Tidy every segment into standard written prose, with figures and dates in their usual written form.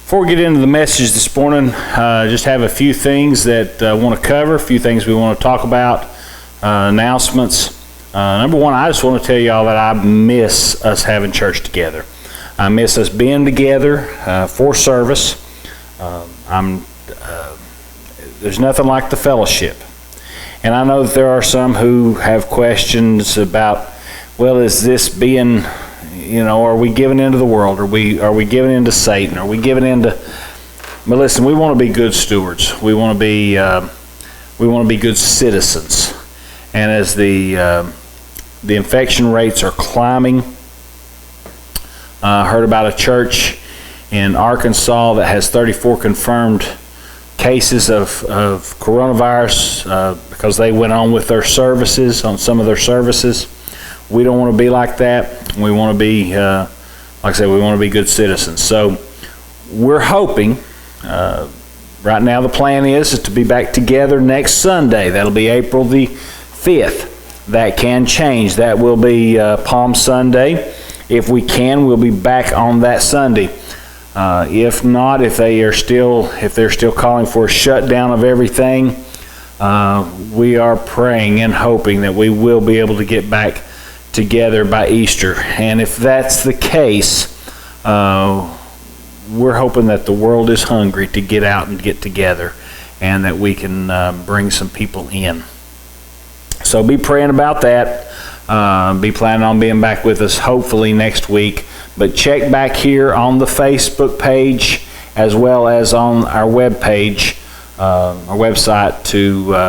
Before we get into the message this morning, just have a few things that I want to cover, a few things we want to talk about, announcements. Number one, I just want to tell y'all that I miss us having church together. I miss us being together for service. There's nothing like the fellowship. And I know that there are some who have questions about, well, is this being, are we giving into the world? Are we giving into Satan? Are we giving into? But listen, we want to be good stewards. We want to be good citizens. And as the infection rates are climbing, I heard about a church in Arkansas that has 34 confirmed cases of coronavirus because they went on with their services, on some of their services. We don't want to be like that. We want to be, like I said, we want to be good citizens. So we're hoping, right now the plan is to be back together next Sunday. That'll be April the 5th. That can change. That will be Palm Sunday. If we can, we'll be back on that Sunday. If not, if they're still calling for a shutdown of everything, we are praying and hoping that we will be able to get back together by Easter. And if that's the case, we're hoping that the world is hungry to get out and get together, and that we can bring some people in. So be praying about that. Be planning on being back with us hopefully next week. But check back here on the Facebook page as well as on our web page, our website,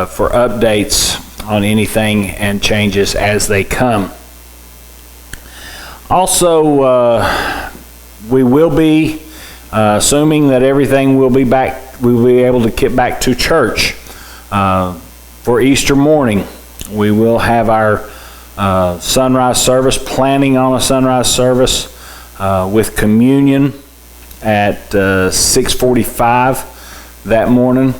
for updates on anything and changes as they come. Also, we will be assuming that everything will be back. We will be able to get back to church for Easter morning. We will have our sunrise service, planning on a sunrise service with communion at 6:45 that morning,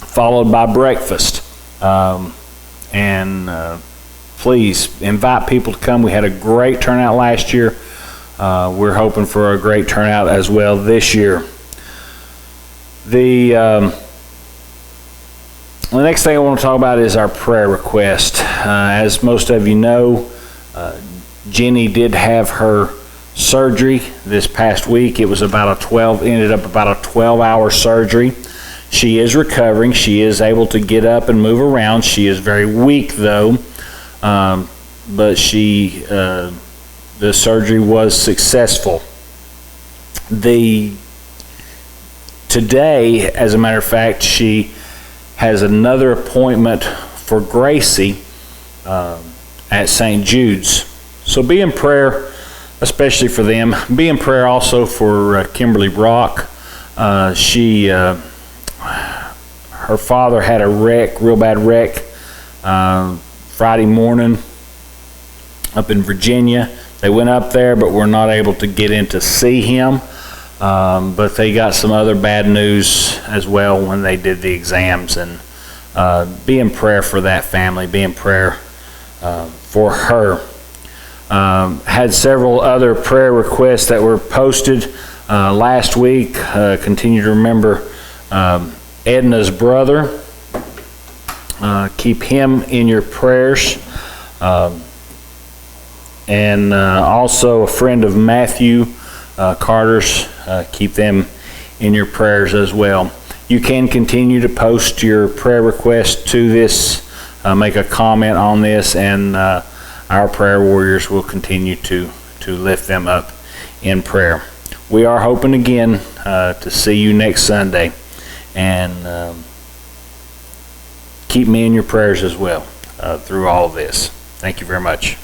followed by breakfast. Please invite people to come. We had a great turnout last year. We're hoping for a great turnout as well this year. The next thing I want to talk about is our prayer request. As most of you know, Jenny did have her surgery this past week. It was ended up about a 12-hour surgery. She is recovering. She is able to get up and move around. She is very weak though, but the surgery was successful. Today, as a matter of fact, she has another appointment for Gracie at St. Jude's. So be in prayer, especially for them. Be in prayer also for Kimberly Brock. Her father had a real bad wreck, Friday morning up in Virginia. They went up there, but were not able to get in to see him. But they got some other bad news as well when they did the exams. And be in prayer for that family. Be in prayer for her. Had several other prayer requests that were posted last week. Continue to remember Edna's brother. Keep him in your prayers. And also a friend of Matthew Carter's. Keep them in your prayers as well. You can continue to post your prayer requests to this, make a comment on this, and our prayer warriors will continue to lift them up in prayer. We are hoping again to see you next Sunday, and keep me in your prayers as well through all of this. Thank you very much.